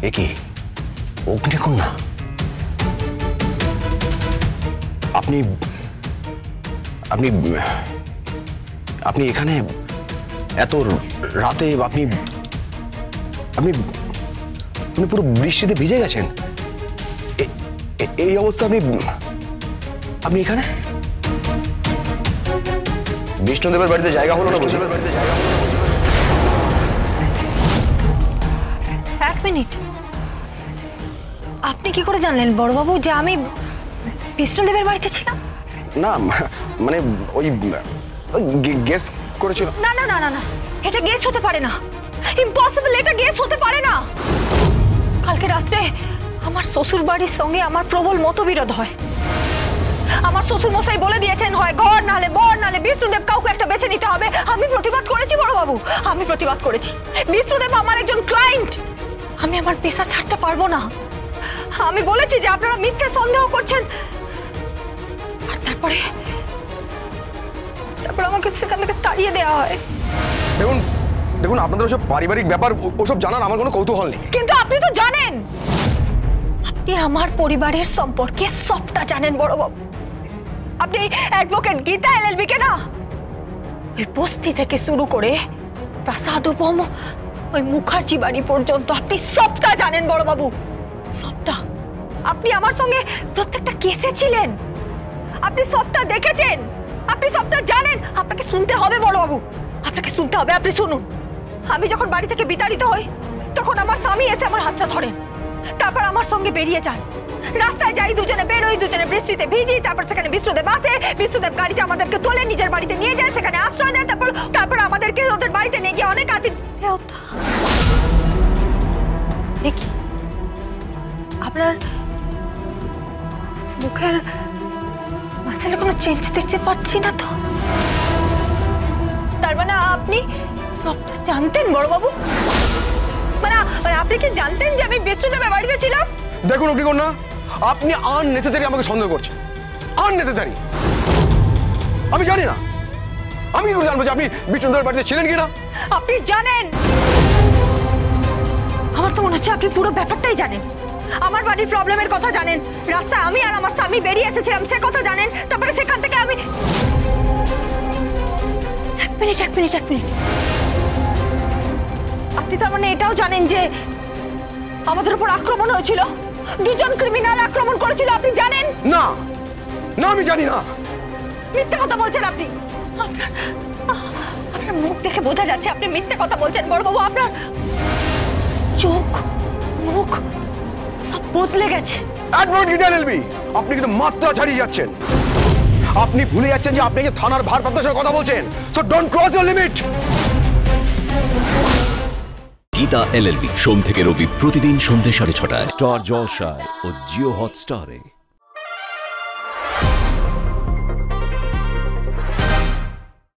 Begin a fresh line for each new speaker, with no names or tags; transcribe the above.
এ কি অগ্নিকন্যা? আপনি আপনি আপনি এখানে এত রাতে? আপনি আপনি আপনি পুরো বৃষ্টিতে ভিজে গেছেন। এই অবস্থা আপনি আপনি এখানে? বিষ্ণুদেবের বাড়িতে জায়গা হলো না?
এক মিনিট, আপনি কি করে জানলেন বড়বাবু যে আমি বিষ্ণুদেবের বাড়িতে ছিলাম?
না মানে ওই গেস করেছিল।
না না না না না, এটা গেস হতে পারে না, ইম্পসিবল, এটা গেস হতে পারে না। কালকে রাত্রে আমার শ্বশুর বাড়ির সঙ্গে আমার প্রবল মতবিরোধ হয়। আমার শ্বশুর মশাই বলে দিয়েছেন হয় ঘর নালে বর নালে বিষ্ণুদেব, কাউকে একটা বেছে নিতে হবে। আমি প্রতিবাদ করেছি বড়বাবু, আমি প্রতিবাদ করেছি। বিষ্ণুদেব আমার একজন ক্লায়েন্ট, আমি আমার পেশা ছাড়তে পারবো না। আমি বলেছি যে আপনারা মিথ্যে সন্দেহ করছেন, আর তারপরে আমাকে সেখান থেকে তাড়িয়ে দেওয়া হয়।
দেখুন দেখুন, আপনাদের ওসব পারিবারিক ব্যাপার ওসব জানার আমার কোনো কৌতূহল নেই।
কিন্তু আপনি তো জানেন, আপনি আমার পরিবারের সম্পর্কে সবটা জানেন বড়বাবু। আপনি অ্যাডভোকেট গীতা এলএলবি কে না, ওই বস্তি থেকে শুরু করে প্রাসাদ উপম ওই মুখার্জি বাড়ি পর্যন্ত আপনি সবটা জানেন বড়বাবু, সবটা। আপনি আমার সঙ্গে প্রত্যেকটা কেসে ছিলেন, আপনি সবটা দেখেছেন, আপনি সবটা জানেন। আপনাকে শুনতে হবে বড়বাবু, আপনাকে শুনতে হবে। আপনি শুনুন, আমি যখন বাড়ি থেকে বিতাড়িত হই তখন আমার স্বামী এসে আমার হাতটা ধরেন, তারপর আমার সঙ্গে বেরিয়ে যান। রাস্তায় যাই, দুজনে বেরোই, দুজনে বৃষ্টিতে ভিজি। তারপর সেখানে বিষ্ণুদেব আসে, বিষ্ণুদেব গাড়িতে আমাদেরকে তোলে, নিজের বাড়িতে নিয়ে যায়, সেখানে আশ্রয় দেয়। তারপর আমাদেরকে ওদের বাড়িতে নিয়ে গিয়ে অনেক আতিথ্যতা। দেখি আপনার মুখের মাসেলে কোনো চেঞ্জ দেখতে পাচ্ছি না তো। তার মানে আপনি সবটা জানতেন বড়বাবু? মানে আপনি কি জানতেন যে আমি বিষ্ণুদেবের বাড়িতে ছিলাম?
দেখুন অগ্নিকন্যা, আপনি আননেসেসারি আমাকে সন্দেহ করছেন, আননেসেসারি। আমি জানি না, আমি কি করে জানবো যে আপনি বিষ্ণুদেবের বাড়িতে ছিলেন কিনা?
আপনি জানেন, আমার তো মনে হচ্ছে আপনি পুরো ব্যাপারটাই জানেন। আমার বাড়ির প্রবলেমের কথা জানেন, রাস্তায় আমি আর আমার স্বামী বেরিয়ে এসেছিলাম সে কথা জানেন, তারপরে সেখান থেকে আমি এক মিনিট আপনি তার মানে এটাও জানেন যে আমাদের উপর আক্রমণ হয়েছিল, দুজন ক্রিমিনাল আক্রমণ করেছিল, আপনি জানেন?
না না, আমি জানি না।
মিথ্যে কথা বলছেন আপনি, আপনার মুখ দেখে বোঝা যাচ্ছে আপনি মিথ্যে কথা বলছেন বড়বাবু। আপনার চোখ মুখ সব বদলে গেছে।
অ্যাডভোকেট গীতা এলএলবি, আপনি কিন্তু মাত্রা ছাড়িয়ে যাচ্ছেন। আপনি ভুলে যাচ্ছেন যে আপনি যে থানার ভারপ্রাপ্তের সাথে কথা বলছেন। So don't cross your limit.
Gita LLB, সোম থেকে রবি প্রতিদিন সন্ধ্যে 6:30টায় স্টার জলসায় ও জিও হটস্টারে।